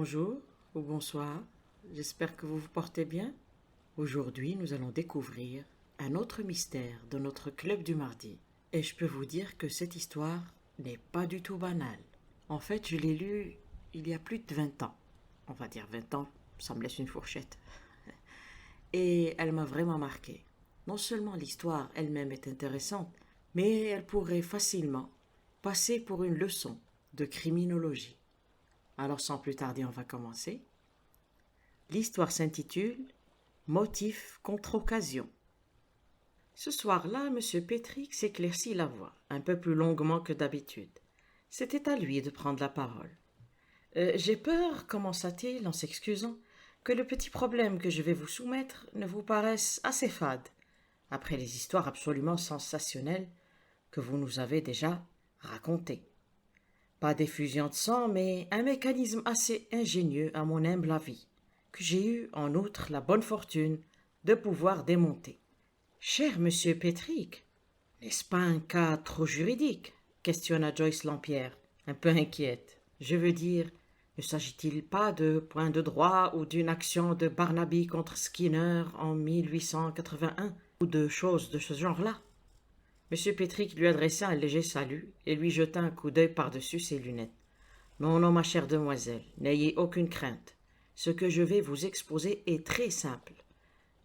Bonjour ou bonsoir, j'espère que vous vous portez bien. Aujourd'hui, nous allons découvrir un autre mystère de notre club du mardi. Et je peux vous dire que cette histoire n'est pas du tout banale. En fait, je l'ai lue il y a plus de 20 ans. On va dire 20 ans, ça me laisse une fourchette. Et elle m'a vraiment marqué. Non seulement l'histoire elle-même est intéressante, mais elle pourrait facilement passer pour une leçon de criminologie. Alors sans plus tarder, on va commencer. L'histoire s'intitule Motif contre occasion. Ce soir-là, M. Petrick s'éclaircit la voix, un peu plus longuement que d'habitude. C'était à lui de prendre la parole. J'ai peur, commença-t-il en s'excusant, que le petit problème que je vais vous soumettre ne vous paraisse assez fade, après les histoires absolument sensationnelles que vous nous avez déjà racontées. Pas d'effusion de sang, mais un mécanisme assez ingénieux à mon humble avis, que j'ai eu en outre la bonne fortune de pouvoir démonter. Cher monsieur Petrick, n'est-ce pas un cas trop juridique? Questionna Joyce Lampière, un peu inquiète. Je veux dire, ne s'agit-il pas de point de droit ou d'une action de Barnaby contre Skinner en 1881 ou de choses de ce genre-là? M. Petrick lui adressa un léger salut et lui jeta un coup d'œil par-dessus ses lunettes. Non, non, ma chère demoiselle, n'ayez aucune crainte. Ce que je vais vous exposer est très simple,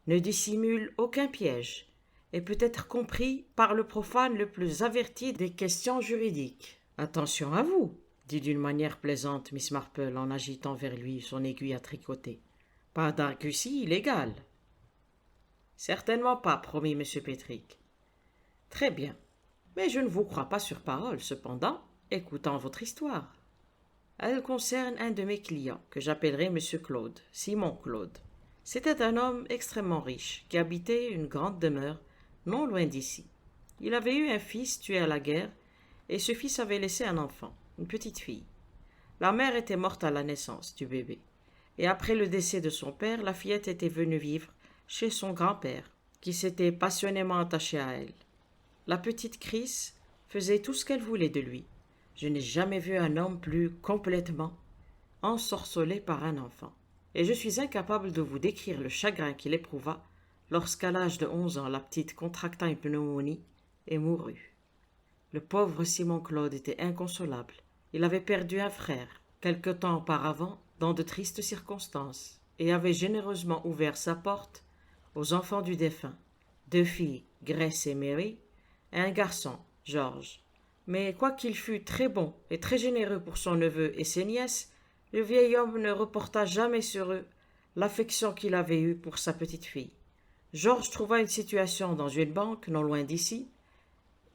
ne dissimule aucun piège, et peut être compris par le profane le plus averti des questions juridiques. Attention à vous, dit d'une manière plaisante Miss Marple en agitant vers lui son aiguille à tricoter. Pas d'argutie illégale. Certainement pas, promit M. Petrick. Très bien, mais je ne vous crois pas sur parole, cependant, écoutant votre histoire. Elle concerne un de mes clients, que j'appellerai M. Claude, Simon Claude. C'était un homme extrêmement riche, qui habitait une grande demeure, non loin d'ici. Il avait eu un fils tué à la guerre, et ce fils avait laissé un enfant, une petite fille. La mère était morte à la naissance du bébé, et après le décès de son père, la fillette était venue vivre chez son grand-père, qui s'était passionnément attaché à elle. La petite Chris faisait tout ce qu'elle voulait de lui. Je n'ai jamais vu un homme plus complètement ensorcelé par un enfant. Et je suis incapable de vous décrire le chagrin qu'il éprouva lorsqu'à l'âge de 11 ans, la petite contracta une pneumonie et mourut. Le pauvre Simon Claude était inconsolable. Il avait perdu un frère, quelque temps auparavant, dans de tristes circonstances, et avait généreusement ouvert sa porte aux enfants du défunt, 2 filles, Grace et Mary, et un garçon, George. Mais quoiqu'il fût très bon et très généreux pour son neveu et ses nièces, le vieil homme ne reporta jamais sur eux l'affection qu'il avait eue pour sa petite fille. George trouva une situation dans une banque non loin d'ici,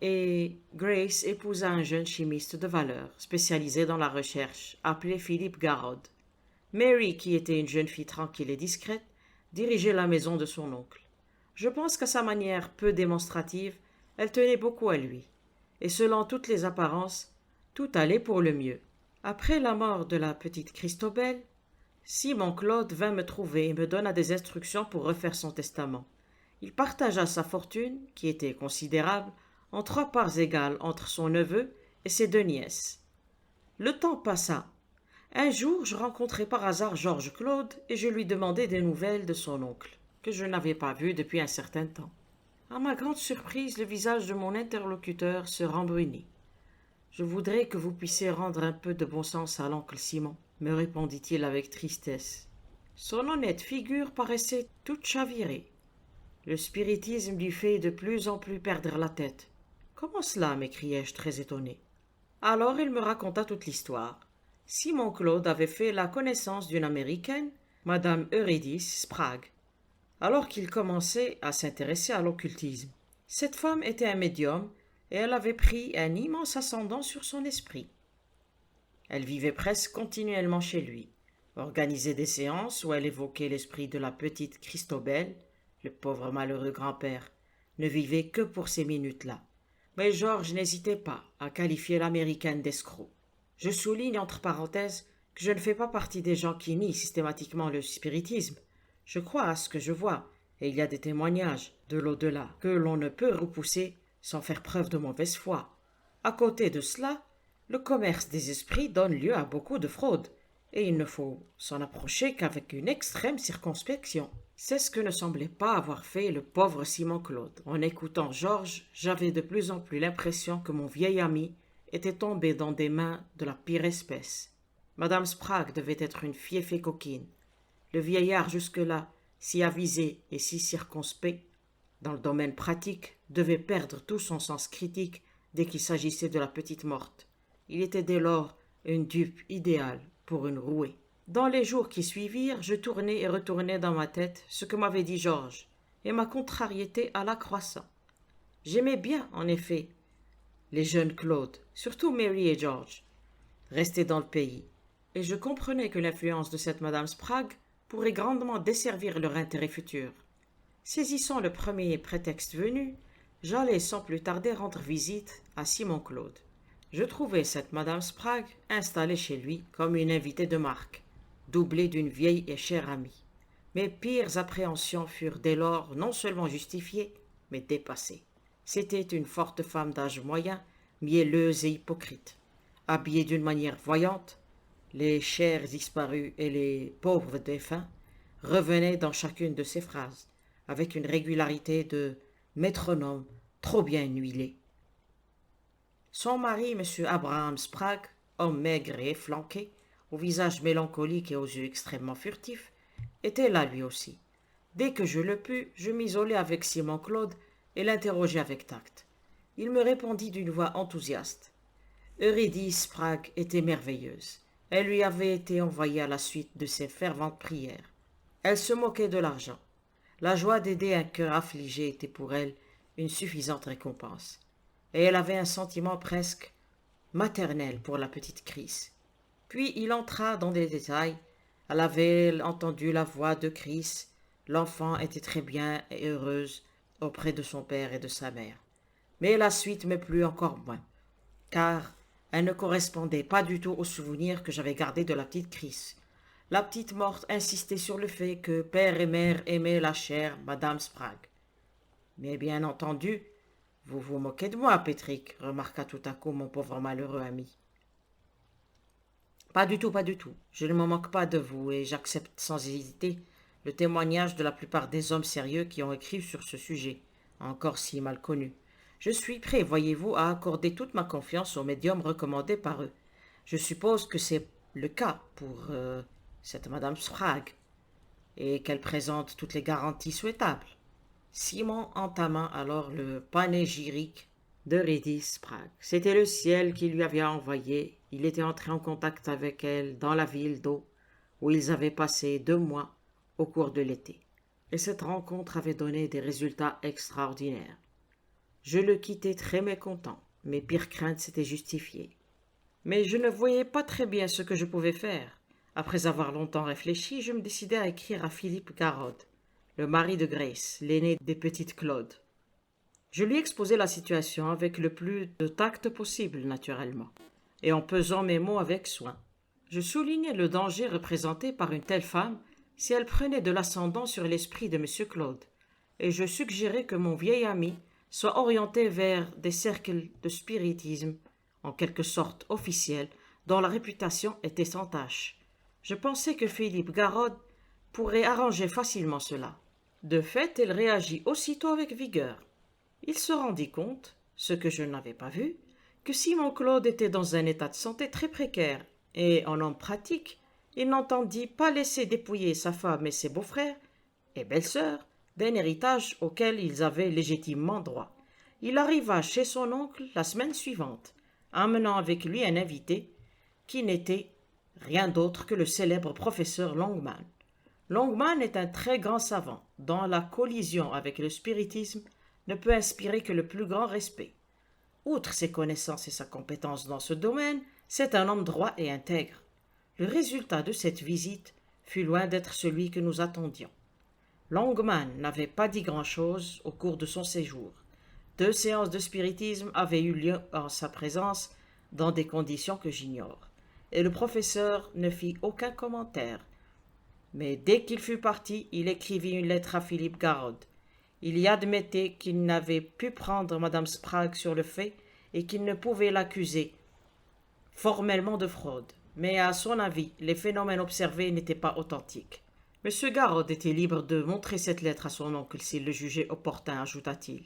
et Grace épousa un jeune chimiste de valeur, spécialisé dans la recherche, appelé Philippe Garrod. Mary, qui était une jeune fille tranquille et discrète, dirigeait la maison de son oncle. Je pense qu'à sa manière peu démonstrative, elle tenait beaucoup à lui, et selon toutes les apparences, tout allait pour le mieux. Après la mort de la petite Christobel, Simon Claude vint me trouver et me donna des instructions pour refaire son testament. Il partagea sa fortune, qui était considérable, en 3 parts égales entre son neveu et ses 2 nièces. Le temps passa. Un jour, je rencontrai par hasard Georges Claude et je lui demandai des nouvelles de son oncle, que je n'avais pas vu depuis un certain temps. À ma grande surprise, le visage de mon interlocuteur se rembrunit. « Je voudrais que vous puissiez rendre un peu de bon sens à l'oncle Simon, » me répondit-il avec tristesse. Son honnête figure paraissait toute chavirée. Le spiritisme lui fait de plus en plus perdre la tête. « Comment cela ?» m'écriai-je très étonné. Alors il me raconta toute l'histoire. Simon Claude avait fait la connaissance d'une Américaine, Madame Eurydice Sprague, alors qu'il commençait à s'intéresser à l'occultisme. Cette femme était un médium et elle avait pris un immense ascendant sur son esprit. Elle vivait presque continuellement chez lui, organisait des séances où elle évoquait l'esprit de la petite Christobel. Le pauvre malheureux grand-père ne vivait que pour ces minutes-là. Mais Georges n'hésitait pas à qualifier l'américaine d'escroc. Je souligne entre parenthèses que je ne fais pas partie des gens qui nient systématiquement le spiritisme. Je crois à ce que je vois, et il y a des témoignages de l'au-delà que l'on ne peut repousser sans faire preuve de mauvaise foi. À côté de cela, le commerce des esprits donne lieu à beaucoup de fraudes, et il ne faut s'en approcher qu'avec une extrême circonspection. C'est ce que ne semblait pas avoir fait le pauvre Simon Claude. En écoutant Georges, j'avais de plus en plus l'impression que mon vieil ami était tombé dans des mains de la pire espèce. Madame Sprague devait être une fieffée coquine. Le vieillard jusque-là, si avisé et si circonspect, dans le domaine pratique, devait perdre tout son sens critique dès qu'il s'agissait de la petite morte. Il était dès lors une dupe idéale pour une rouée. Dans les jours qui suivirent, je tournais et retournais dans ma tête ce que m'avait dit Georges, et ma contrariété alla croissant. J'aimais bien, en effet, les jeunes Claude, surtout Mary et George, restés dans le pays, et je comprenais que l'influence de cette Madame Sprague pourrait grandement desservir leur intérêt futur. Saisissant le premier prétexte venu, j'allais sans plus tarder rendre visite à Simon Claude. Je trouvai cette Madame Sprague installée chez lui comme une invitée de marque, doublée d'une vieille et chère amie. Mes pires appréhensions furent dès lors non seulement justifiées, mais dépassées. C'était une forte femme d'âge moyen, mielleuse et hypocrite. Habillée d'une manière voyante, les chers disparus et les pauvres défunts revenaient dans chacune de ses phrases, avec une régularité de métronome trop bien huilé. Son mari, M. Abraham Sprague, homme maigre et efflanqué, au visage mélancolique et aux yeux extrêmement furtifs, était là lui aussi. Dès que je le pus, je m'isolai avec Simon Claude et l'interrogeai avec tact. Il me répondit d'une voix enthousiaste. Eurydice Sprague était merveilleuse. Elle lui avait été envoyée à la suite de ses ferventes prières. Elle se moquait de l'argent. La joie d'aider un cœur affligé était pour elle une suffisante récompense. Et elle avait un sentiment presque maternel pour la petite Chris. Puis il entra dans des détails. Elle avait entendu la voix de Chris. L'enfant était très bien et heureuse auprès de son père et de sa mère. Mais la suite me plut encore moins, car elle ne correspondait pas du tout au souvenir que j'avais gardé de la petite Chris. La petite morte insistait sur le fait que père et mère aimaient la chère Madame Sprague. Mais bien entendu, vous vous moquez de moi, Patrick, remarqua tout à coup mon pauvre malheureux ami. Pas du tout, pas du tout. Je ne me moque pas de vous et j'accepte sans hésiter le témoignage de la plupart des hommes sérieux qui ont écrit sur ce sujet, encore si mal connu. Je suis prêt, voyez-vous, à accorder toute ma confiance aux médiums recommandés par eux. Je suppose que c'est le cas pour cette Madame Sprague, et qu'elle présente toutes les garanties souhaitables. Simon entama alors le panégyrique d'Eurydice Sprague. C'était le ciel qui lui avait envoyé. Il était entré en contact avec elle dans la ville d'Eau, où ils avaient passé 2 mois au cours de l'été. Et cette rencontre avait donné des résultats extraordinaires. Je le quittai très mécontent. Mes pires craintes s'étaient justifiées. Mais je ne voyais pas très bien ce que je pouvais faire. Après avoir longtemps réfléchi, je me décidai à écrire à Philippe Garrod, le mari de Grace, l'aîné des petites Claude. Je lui exposai la situation avec le plus de tact possible, naturellement, et en pesant mes mots avec soin. Je soulignai le danger représenté par une telle femme si elle prenait de l'ascendant sur l'esprit de M. Claude, et je suggérai que mon vieil ami soit orienté vers des cercles de spiritisme, en quelque sorte officiels, dont la réputation était sans tache. Je pensais que Philippe Garrod pourrait arranger facilement cela. De fait, il réagit aussitôt avec vigueur. Il se rendit compte, ce que je n'avais pas vu, que Simon Claude était dans un état de santé très précaire, et en homme pratique, il n'entendit pas laisser dépouiller sa femme et ses beaux-frères et belles-sœurs d'un héritage auquel ils avaient légitimement droit. Il arriva chez son oncle la semaine suivante, amenant avec lui un invité qui n'était rien d'autre que le célèbre professeur Longman. Longman est un très grand savant, dont la collision avec le spiritisme ne peut inspirer que le plus grand respect. Outre ses connaissances et sa compétence dans ce domaine, c'est un homme droit et intègre. Le résultat de cette visite fut loin d'être celui que nous attendions. Longman n'avait pas dit grand-chose au cours de son séjour. 2 séances de spiritisme avaient eu lieu en sa présence dans des conditions que j'ignore, et le professeur ne fit aucun commentaire. Mais dès qu'il fut parti, il écrivit une lettre à Philippe Garrod. Il y admettait qu'il n'avait pu prendre Madame Sprague sur le fait et qu'il ne pouvait l'accuser formellement de fraude. Mais à son avis, les phénomènes observés n'étaient pas authentiques. Monsieur Garrod était libre de montrer cette lettre à son oncle s'il le jugeait opportun, ajouta-t-il.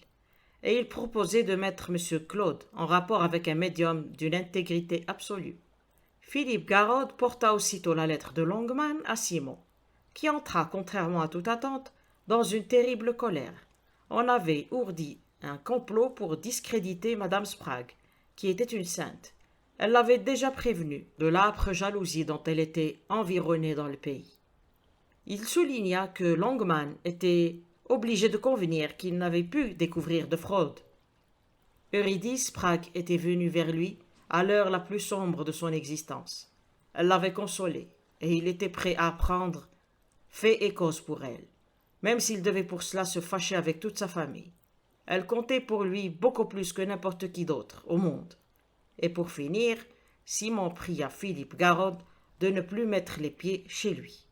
Et il proposait de mettre monsieur Claude en rapport avec un médium d'une intégrité absolue. Philippe Garrod porta aussitôt la lettre de Longman à Simon, qui entra, contrairement à toute attente, dans une terrible colère. On avait ourdi un complot pour discréditer madame Sprague, qui était une sainte. Elle l'avait déjà prévenue de l'âpre jalousie dont elle était environnée dans le pays. Il souligna que Longman était obligé de convenir qu'il n'avait pu découvrir de fraude. Eurydice Sprague était venue vers lui à l'heure la plus sombre de son existence. Elle l'avait consolé, et il était prêt à prendre fait et cause pour elle, même s'il devait pour cela se fâcher avec toute sa famille. Elle comptait pour lui beaucoup plus que n'importe qui d'autre au monde. Et pour finir, Simon pria Philippe Garrod de ne plus mettre les pieds chez lui.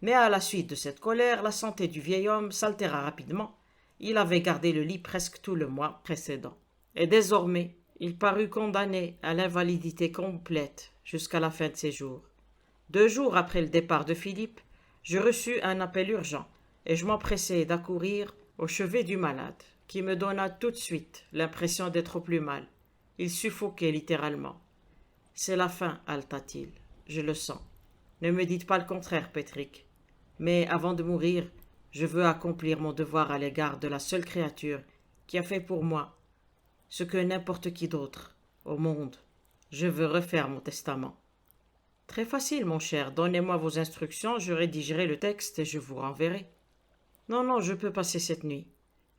Mais à la suite de cette colère, la santé du vieil homme s'altéra rapidement. Il avait gardé le lit presque tout le mois précédent. Et désormais, il parut condamné à l'invalidité complète jusqu'à la fin de ses jours. 2 jours après le départ de Philippe, je reçus un appel urgent et je m'empressai d'accourir au chevet du malade, qui me donna tout de suite l'impression d'être au plus mal. Il suffoquait littéralement. « C'est la fin, halta-t-il. Je le sens. Ne me dites pas le contraire, Patrick. Mais avant de mourir, je veux accomplir mon devoir à l'égard de la seule créature qui a fait pour moi ce que n'importe qui d'autre au monde. Je veux refaire mon testament. » « Très facile, mon cher. Donnez-moi vos instructions, je rédigerai le texte et je vous renverrai. »« Non, je peux passer cette nuit.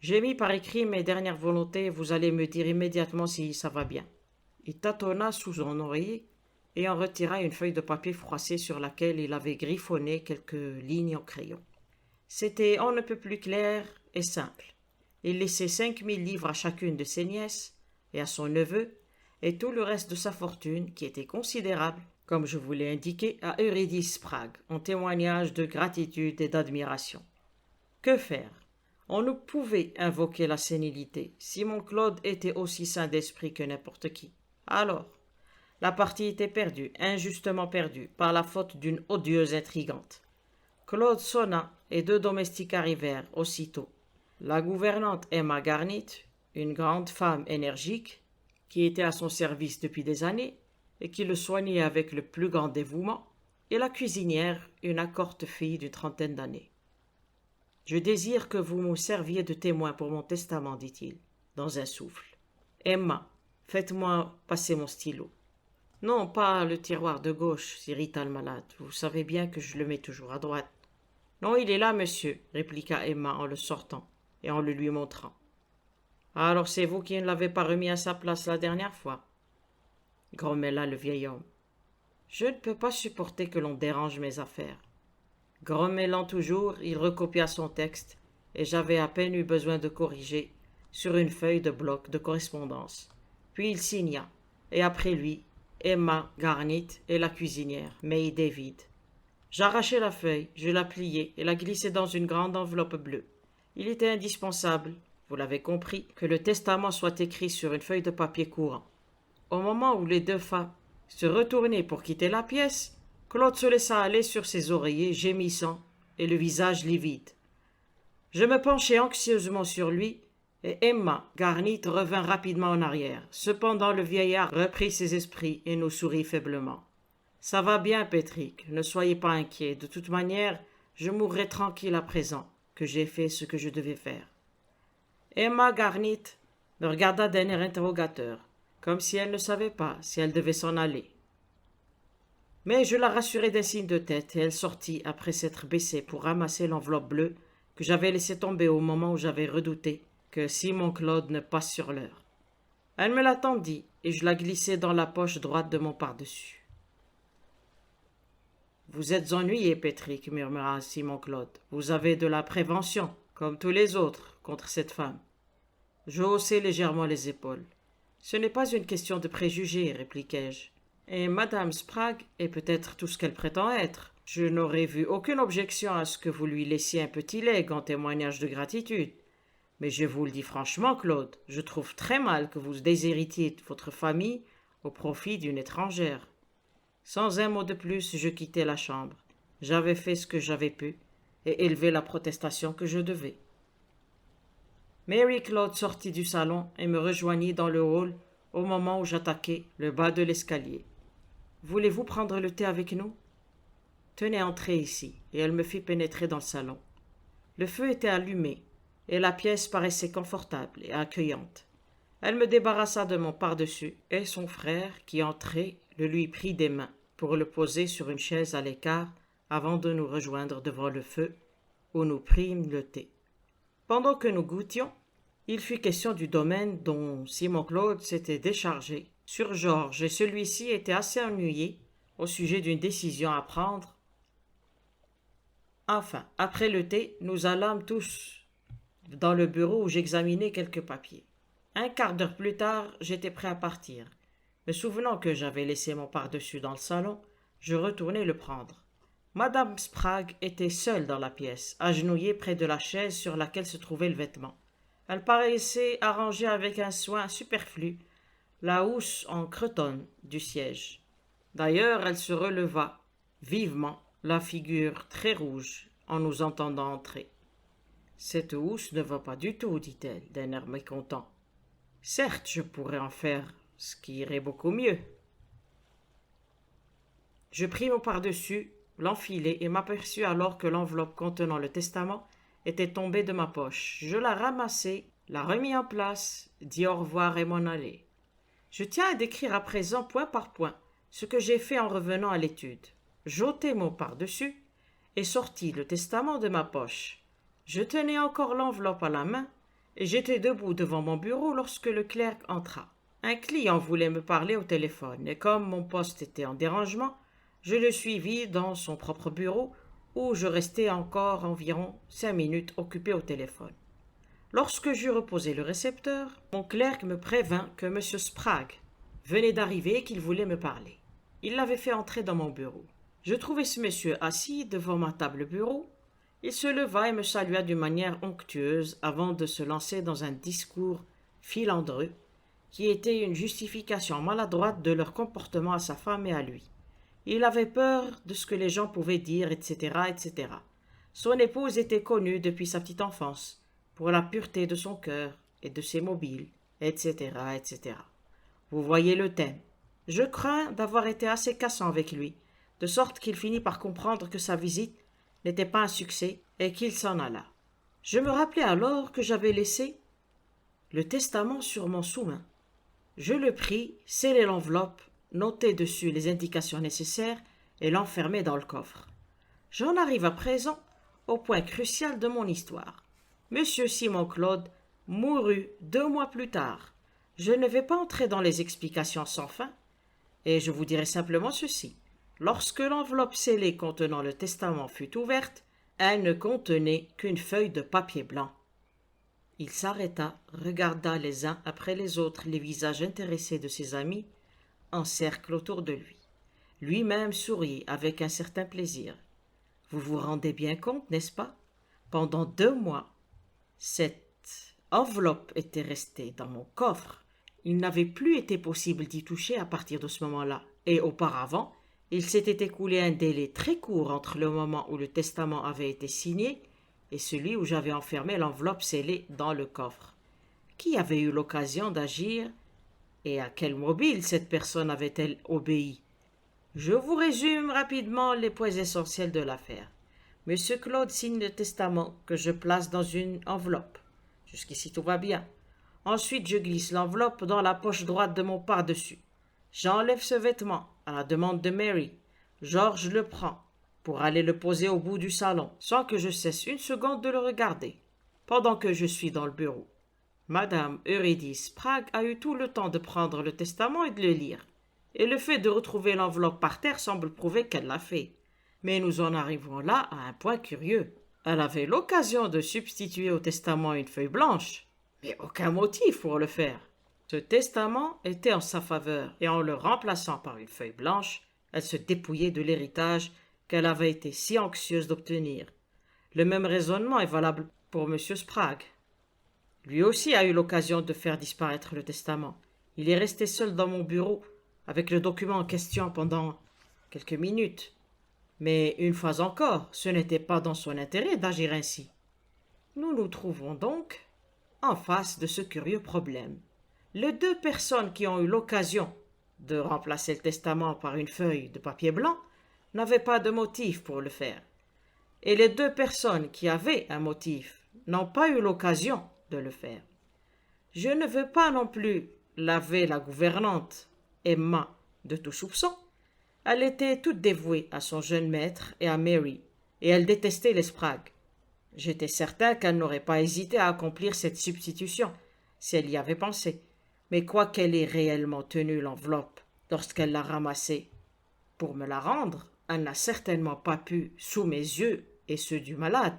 J'ai mis par écrit mes dernières volontés, vous allez me dire immédiatement si ça va bien. » Il tâtonna sous son oreiller et en retira une feuille de papier froissée sur laquelle il avait griffonné quelques lignes au crayon. C'était on ne peut plus clair et simple. Il laissait 5000 livres à chacune de ses nièces et à son neveu, et tout le reste de sa fortune, qui était considérable, comme je vous l'ai indiqué, à Eurydice Sprague, en témoignage de gratitude et d'admiration. Que faire? On ne pouvait invoquer la sénilité. Simon Claude était aussi sain d'esprit que n'importe qui. Alors, la partie était perdue, injustement perdue, par la faute d'une odieuse intrigante. Claude sonna et 2 domestiques arrivèrent aussitôt. La gouvernante Emma Garnit, une grande femme énergique, qui était à son service depuis des années et qui le soignait avec le plus grand dévouement, et la cuisinière, une accorte fille d'une 30aine d'années. « Je désire que vous me serviez de témoin pour mon testament, dit-il, dans un souffle. Emma, faites-moi passer mon stylo. »« Non, pas le tiroir de gauche, » s'irrita le malade. « Vous savez bien que je le mets toujours à droite. »« Non, il est là, monsieur, » répliqua Emma en le sortant et en le lui montrant. « Alors c'est vous qui ne l'avez pas remis à sa place la dernière fois ?» grommela le vieil homme. « Je ne peux pas supporter que l'on dérange mes affaires. » Grommelant toujours, il recopia son texte, et j'avais à peine eu besoin de corriger sur une feuille de bloc de correspondance. Puis il signa, et après lui, Emma Garnit et la cuisinière, May David. J'arrachai la feuille, je la pliai et la glissai dans une grande enveloppe bleue. Il était indispensable, vous l'avez compris, que le testament soit écrit sur une feuille de papier courant. Au moment où les 2 femmes se retournaient pour quitter la pièce, Claude se laissa aller sur ses oreillers, gémissant, et le visage livide. Je me penchai anxieusement sur lui, et Emma Garnit revint rapidement en arrière. Cependant le vieillard reprit ses esprits et nous sourit faiblement. « Ça va bien, Patrick, ne soyez pas inquiet. De toute manière, je mourrai tranquille à présent que j'ai fait ce que je devais faire. » Emma Garnit me regarda d'un air interrogateur, comme si elle ne savait pas si elle devait s'en aller. Mais je la rassurai d'un signe de tête et elle sortit après s'être baissée pour ramasser l'enveloppe bleue que j'avais laissée tomber au moment où j'avais redouté que Simon Claude ne passe sur l'heure. Elle me la tendit et je la glissai dans la poche droite de mon pardessus. « Vous êtes ennuyé, Patrick, » murmura Simon Claude. « Vous avez de la prévention, comme tous les autres, contre cette femme. » Je haussai légèrement les épaules. « Ce n'est pas une question de préjugés, » répliquai-je. « Et madame Sprague est peut-être tout ce qu'elle prétend être. Je n'aurais vu aucune objection à ce que vous lui laissiez un petit legs en témoignage de gratitude. Mais je vous le dis franchement, Claude, je trouve très mal que vous déshéritiez votre famille au profit d'une étrangère. » Sans un mot de plus, je quittai la chambre. J'avais fait ce que j'avais pu et élevé la protestation que je devais. Mary Claude sortit du salon et me rejoignit dans le hall au moment où j'attaquais le bas de l'escalier. « Voulez-vous prendre le thé avec nous ?»« Tenez, entrez ici. » Et elle me fit pénétrer dans le salon. Le feu était allumé et la pièce paraissait confortable et accueillante. Elle me débarrassa de mon pardessus et son frère, qui entrait, le lui prit des mains pour le poser sur une chaise à l'écart avant de nous rejoindre devant le feu où nous prîmes le thé. Pendant que nous goûtions, il fut question du domaine dont Simon Claude s'était déchargé sur Georges et celui-ci était assez ennuyé au sujet d'une décision à prendre. Enfin, après le thé, nous allâmes tous dans le bureau où j'examinais quelques papiers. Un quart d'heure plus tard, j'étais prêt à partir. Me souvenant que j'avais laissé mon pardessus dans le salon, je retournai le prendre. Madame Sprague était seule dans la pièce, agenouillée près de la chaise sur laquelle se trouvait le vêtement. Elle paraissait arranger avec un soin superflu la housse en cretonne du siège. D'ailleurs, elle se releva vivement, la figure très rouge, en nous entendant entrer. « Cette housse ne va pas du tout, dit-elle, d'un air mécontent. Certes, je pourrais en faire ce qui irait beaucoup mieux. » Je pris mon pardessus, l'enfilai et m'aperçus alors que l'enveloppe contenant le testament était tombée de ma poche. Je la ramassai, la remis en place, dis au revoir et m'en allai. Je tiens à décrire à présent point par point ce que j'ai fait en revenant à l'étude. J'ôtai mon pardessus et sortis le testament de ma poche. Je tenais encore l'enveloppe à la main et j'étais debout devant mon bureau lorsque le clerc entra. Un client voulait me parler au téléphone et comme mon poste était en dérangement, je le suivis dans son propre bureau où je restai encore environ 5 minutes occupé au téléphone. Lorsque j'eus reposé le récepteur, mon clerc me prévint que M. Sprague venait d'arriver et qu'il voulait me parler. Il l'avait fait entrer dans mon bureau. Je trouvai ce monsieur assis devant ma table bureau. Il se leva et me salua d'une manière onctueuse avant de se lancer dans un discours filandreux qui était une justification maladroite de leur comportement à sa femme et à lui. Il avait peur de ce que les gens pouvaient dire, etc., etc. Son épouse était connue depuis sa petite enfance pour la pureté de son cœur et de ses mobiles, etc., etc. Vous voyez le thème. Je crains d'avoir été assez cassant avec lui, de sorte qu'il finit par comprendre que sa visite n'était pas un succès et qu'il s'en alla. Je me rappelai alors que j'avais laissé le testament sur mon sous-main. Je le pris, scellai l'enveloppe, notai dessus les indications nécessaires et l'enfermai dans le coffre. J'en arrive à présent au point crucial de mon histoire. Monsieur Simon Claude mourut 2 mois plus tard. Je ne vais pas entrer dans les explications sans fin, et je vous dirai simplement ceci. Lorsque l'enveloppe scellée contenant le testament fut ouverte, elle ne contenait qu'une feuille de papier blanc. Il s'arrêta, regarda les uns après les autres les visages intéressés de ses amis en cercle autour de lui. Lui-même sourit avec un certain plaisir. Vous vous rendez bien compte, n'est-ce pas? Pendant 2 mois, cette enveloppe était restée dans mon coffre. Il n'avait plus été possible d'y toucher à partir de ce moment-là. Et auparavant, il s'était écoulé un délai très court entre le moment où le testament avait été signé et celui où j'avais enfermé l'enveloppe scellée dans le coffre. Qui avait eu l'occasion d'agir et à quel mobile cette personne avait-elle obéi? Je vous résume rapidement les points essentiels de l'affaire. Monsieur Claude signe le testament que je place dans une enveloppe. Jusqu'ici tout va bien. Ensuite, je glisse l'enveloppe dans la poche droite de mon pardessus. J'enlève ce vêtement à la demande de Mary. George le prend pour aller le poser au bout du salon, sans que je cesse une seconde de le regarder. Pendant que je suis dans le bureau, Madame Eurydice Sprague a eu tout le temps de prendre le testament et de le lire. Et le fait de retrouver l'enveloppe par terre semble prouver qu'elle l'a fait. Mais nous en arrivons là à un point curieux. Elle avait l'occasion de substituer au testament une feuille blanche, mais aucun motif pour le faire. Ce testament était en sa faveur, et en le remplaçant par une feuille blanche, elle se dépouillait de l'héritage qu'elle avait été si anxieuse d'obtenir. Le même raisonnement est valable pour M. Sprague. Lui aussi a eu l'occasion de faire disparaître le testament. Il est resté seul dans mon bureau avec le document en question pendant quelques minutes. Mais une fois encore, ce n'était pas dans son intérêt d'agir ainsi. Nous nous trouvons donc en face de ce curieux problème. Les deux personnes qui ont eu l'occasion de remplacer le testament par une feuille de papier blanc n'avaient pas de motif pour le faire. Et les deux personnes qui avaient un motif n'ont pas eu l'occasion de le faire. Je ne veux pas non plus laver la gouvernante, Emma, de tout soupçon. Elle était toute dévouée à son jeune maître et à Mary, et elle détestait les Sprague. J'étais certain qu'elle n'aurait pas hésité à accomplir cette substitution, si elle y avait pensé. Mais quoiqu'elle ait réellement tenu l'enveloppe lorsqu'elle l'a ramassée pour me la rendre, elle n'a certainement pas pu, sous mes yeux et ceux du malade,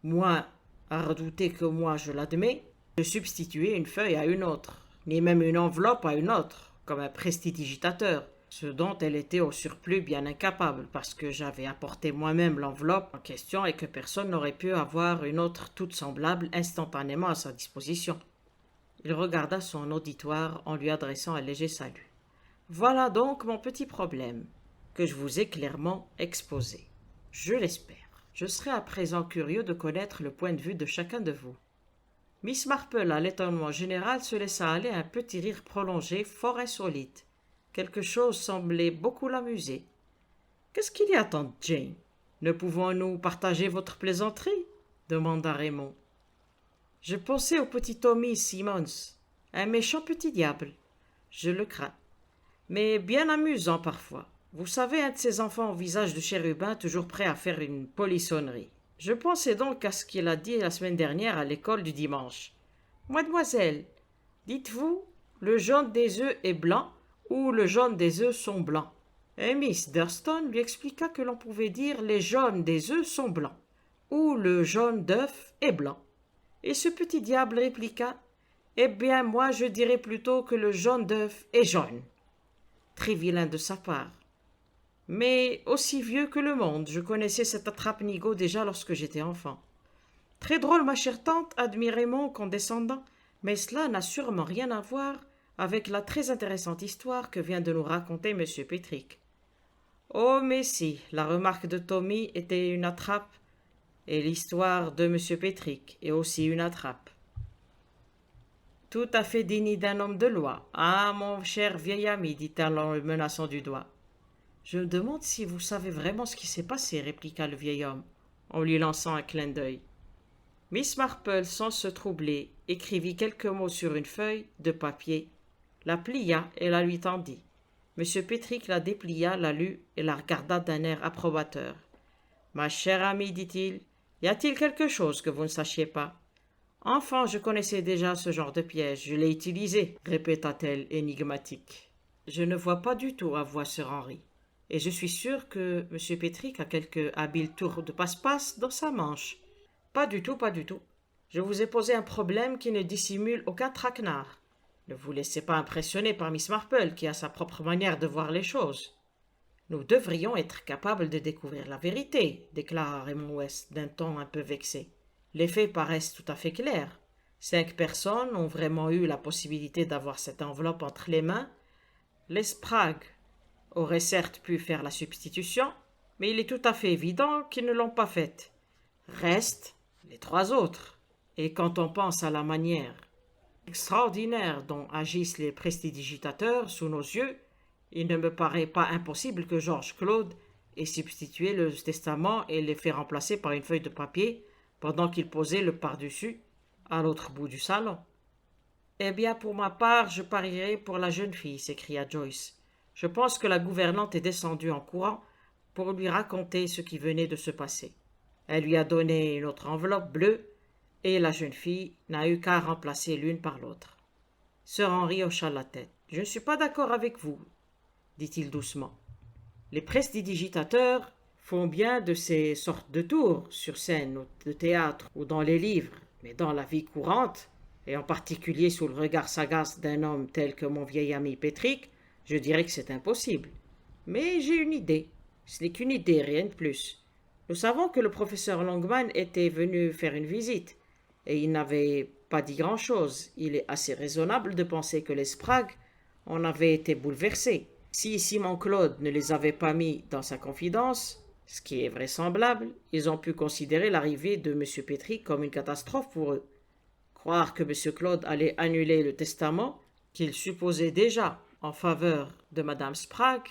moins à redouter que moi je l'admets, de substituer une feuille à une autre, ni même une enveloppe à une autre, comme un prestidigitateur, ce dont elle était au surplus bien incapable, parce que j'avais apporté moi-même l'enveloppe en question et que personne n'aurait pu avoir une autre toute semblable instantanément à sa disposition. Il regarda son auditoire en lui adressant un léger salut. Voilà donc mon petit problème, que je vous ai clairement exposé. Je l'espère. Je serais à présent curieux de connaître le point de vue de chacun de vous. Miss Marple, à l'étonnement général, se laissa aller un petit rire prolongé, fort insolite. Quelque chose semblait beaucoup l'amuser. « Qu'est-ce qu'il y a, tante Jane? Ne pouvons-nous partager votre plaisanterie ?» demanda Raymond. « Je pensais au petit Tommy Simmons, un méchant petit diable. Je le crains. Mais bien amusant parfois. Vous savez, un de ces enfants au visage de chérubin toujours prêt à faire une polissonnerie. Je pensais donc à ce qu'il a dit la semaine dernière à l'école du dimanche. Mademoiselle, dites-vous, le jaune des œufs est blanc ou le jaune des œufs sont blancs. Et Miss Durston lui expliqua que l'on pouvait dire les jaunes des œufs sont blancs ou le jaune d'œuf est blanc. Et ce petit diable répliqua eh bien, moi, je dirais plutôt que le jaune d'œuf est jaune. Très vilain de sa part. Mais aussi vieux que le monde, je connaissais cette attrape-nigaud déjà lorsque j'étais enfant. Très drôle, ma chère tante, admit Raymond condescendant, mais cela n'a sûrement rien à voir avec la très intéressante histoire que vient de nous raconter M. Pétrick. Oh, mais si, la remarque de Tommy était une attrape, et l'histoire de M. Pétrick est aussi une attrape. Tout à fait digne d'un homme de loi. Ah, mon cher vieil ami, dit-elle en le menaçant du doigt. Je me demande si vous savez vraiment ce qui s'est passé, répliqua le vieil homme, en lui lançant un clin d'œil. Miss Marple, sans se troubler, écrivit quelques mots sur une feuille de papier, la plia et la lui tendit. M. Pétrick la déplia, la lut et la regarda d'un air approbateur. « Ma chère amie, dit-il, y a-t-il quelque chose que vous ne sachiez pas ?»« Enfant, je connaissais déjà ce genre de piège, je l'ai utilisé, » répéta-t-elle énigmatique. « Je ne vois pas du tout, avoua Sir Henry. Et je suis sûr que M. Pétrick a quelque habile tour de passe-passe dans sa manche. »« Pas du tout, pas du tout. Je vous ai posé un problème qui ne dissimule aucun traquenard. Ne vous laissez pas impressionner par Miss Marple, qui a sa propre manière de voir les choses. »« Nous devrions être capables de découvrir la vérité, » déclara Raymond West d'un ton un peu vexé. « Les faits paraissent tout à fait clairs. 5 personnes ont vraiment eu la possibilité d'avoir cette enveloppe entre les mains. Les Sprague auraient certes pu faire la substitution, mais il est tout à fait évident qu'ils ne l'ont pas faite. Restent les 3 autres. Et quand on pense à la manière extraordinaire dont agissent les prestidigitateurs sous nos yeux, il ne me paraît pas impossible que George Claude ait substitué le testament et l'ait fait remplacer par une feuille de papier pendant qu'il posait le par-dessus à l'autre bout du salon. « Eh bien, pour ma part, je parierais pour la jeune fille, » s'écria Joyce. « Je pense que la gouvernante est descendue en courant pour lui raconter ce qui venait de se passer. Elle lui a donné une autre enveloppe bleue et la jeune fille n'a eu qu'à remplacer l'une par l'autre. » Sir Henry hocha la tête. « Je ne suis pas d'accord avec vous, » dit-il doucement. « Les prestidigitateurs font bien de ces sortes de tours sur scène, au théâtre ou dans les livres, mais dans la vie courante, et en particulier sous le regard sagace d'un homme tel que mon vieil ami Pétrick, je dirais que c'est impossible. Mais j'ai une idée. Ce n'est qu'une idée, rien de plus. Nous savons que le professeur Longman était venu faire une visite, et il n'avait pas dit grand-chose. Il est assez raisonnable de penser que les Sprague en avaient été bouleversés. Si Simon Claude ne les avait pas mis dans sa confidence, ce qui est vraisemblable, ils ont pu considérer l'arrivée de M. Petrie comme une catastrophe pour eux. Croire que M. Claude allait annuler le testament qu'il supposait déjà en faveur de Mme Sprague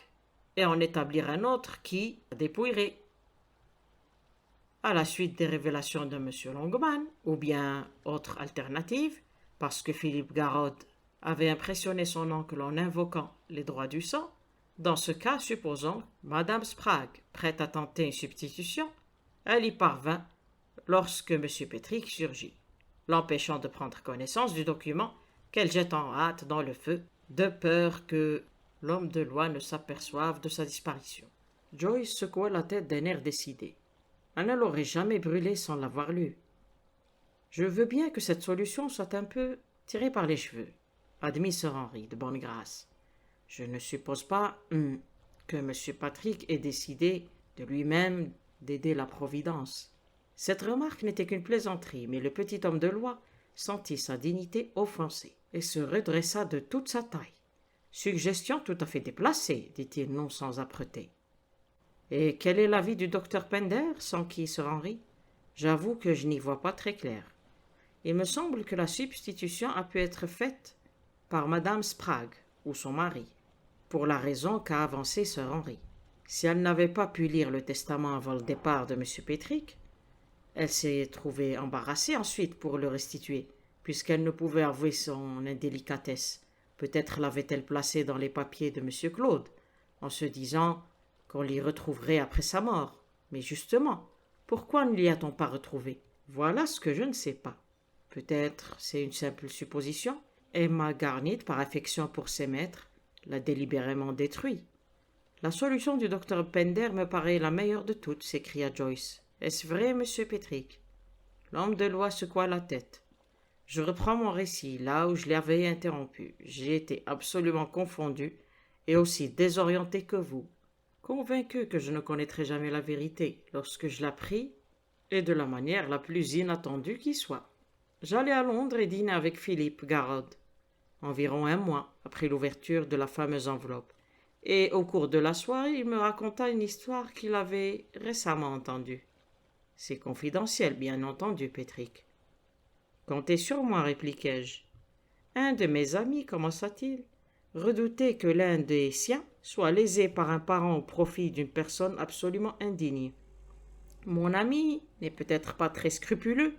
et en établir un autre qui la dépouillerait. À la suite des révélations de M. Longman, ou bien autre alternative, parce que Philippe Garrod avait impressionné son oncle en invoquant les droits du sang, dans ce cas, supposons Mme Sprague, prête à tenter une substitution, elle y parvint lorsque M. Petrick surgit, l'empêchant de prendre connaissance du document qu'elle jette en hâte dans le feu, de peur que l'homme de loi ne s'aperçoive de sa disparition. Joyce secoua la tête d'un air décidé. Elle ne l'aurait jamais brûlé sans l'avoir lu. Je veux bien que cette solution soit un peu tirée par les cheveux, admit Sir Henry de bonne grâce. Je ne suppose pas que M. Patrick ait décidé de lui-même d'aider la Providence. Cette remarque n'était qu'une plaisanterie, mais le petit homme de loi sentit sa dignité offensée et se redressa de toute sa taille. Suggestion tout à fait déplacée, dit-il non sans âpreté. Et quel est l'avis du docteur Pender, sans qui Sir Henry? J'avoue que je n'y vois pas très clair. Il me semble que la substitution a pu être faite par Madame Sprague ou son mari, pour la raison qu'a avancée Sir Henry. Si elle n'avait pas pu lire le testament avant le départ de M. Petrick, elle s'est trouvée embarrassée ensuite pour le restituer, puisqu'elle ne pouvait avouer son indélicatesse. Peut-être l'avait-elle placé dans les papiers de M. Claude, en se disant qu'on l'y retrouverait après sa mort. Mais justement, pourquoi ne l'y a-t-on pas retrouvé? Voilà ce que je ne sais pas. Peut-être c'est une simple supposition. Emma Garnett, par affection pour ses maîtres, l'a délibérément détruit. La solution du docteur Pender me paraît la meilleure de toutes, s'écria Joyce. Est-ce vrai, monsieur Petrick? L'homme de loi secoua la tête. Je reprends mon récit là où je l'avais interrompu. J'ai été absolument confondu et aussi désorienté que vous, convaincu que je ne connaîtrai jamais la vérité lorsque je l'appris, et de la manière la plus inattendue qui soit. J'allai à Londres et dîner avec Philippe Garrod, environ un mois après l'ouverture de la fameuse enveloppe, et au cours de la soirée, il me raconta une histoire qu'il avait récemment entendue. C'est confidentiel, bien entendu, Petrick. Comptez sur moi, répliquai-je. Un de mes amis, commença-t-il, redoutait que l'un des siens soit lésé par un parent au profit d'une personne absolument indigne. Mon ami n'est peut-être pas très scrupuleux,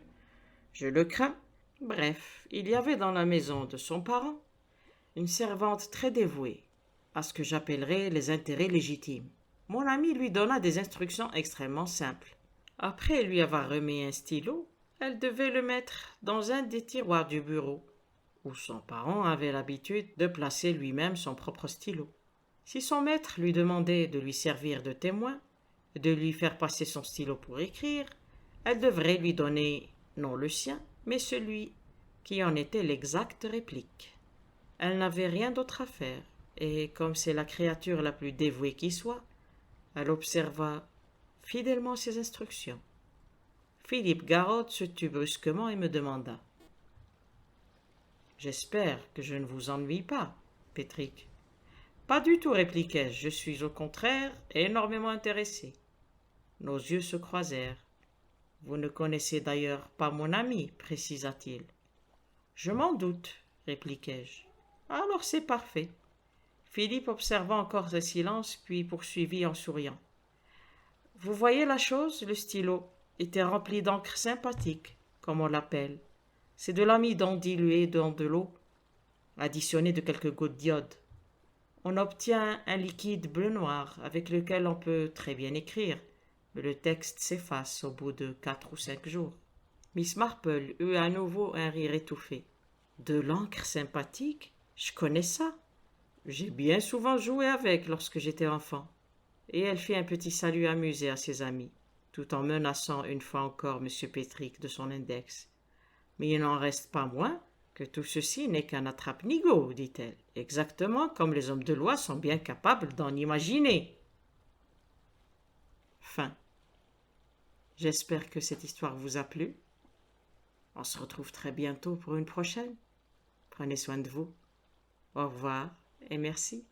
je le crains. Bref, il y avait dans la maison de son parent une servante très dévouée à ce que j'appellerais les intérêts légitimes. Mon ami lui donna des instructions extrêmement simples. Après lui avoir remis un stylo, elle devait le mettre dans un des tiroirs du bureau, où son parent avait l'habitude de placer lui-même son propre stylo. Si son maître lui demandait de lui servir de témoin, et de lui faire passer son stylo pour écrire, elle devrait lui donner non le sien, mais celui qui en était l'exacte réplique. Elle n'avait rien d'autre à faire, et comme c'est la créature la plus dévouée qui soit, elle observa fidèlement ses instructions. Philippe Garrod se tut brusquement et me demanda. « J'espère que je ne vous ennuie pas, Petrick. »« Pas du tout, répliquai-je, je suis au contraire énormément intéressé. » Nos yeux se croisèrent. « Vous ne connaissez d'ailleurs pas mon ami, précisa-t-il. »« Je m'en doute, répliquai-je. »« Alors c'est parfait. » Philippe observa encore ce silence, puis poursuivit en souriant. « Vous voyez la chose, le stylo était rempli d'encre sympathique, comme on l'appelle. C'est de l'amidon dilué dans de l'eau, additionné de quelques gouttes d'iode. On obtient un liquide bleu-noir avec lequel on peut très bien écrire, mais le texte s'efface au bout de 4 ou 5 jours. » Miss Marple eut à nouveau un rire étouffé. « De l'encre sympathique? Je connais ça. J'ai bien souvent joué avec lorsque j'étais enfant. » Et elle fit un petit salut amusé à ses amis, tout en menaçant une fois encore M. Petrick de son index. « Mais il n'en reste pas moins que tout ceci n'est qu'un attrape-nigaud, dit-elle, exactement comme les hommes de loi sont bien capables d'en imaginer. » Fin. J'espère que cette histoire vous a plu. On se retrouve très bientôt pour une prochaine. Prenez soin de vous. Au revoir et merci.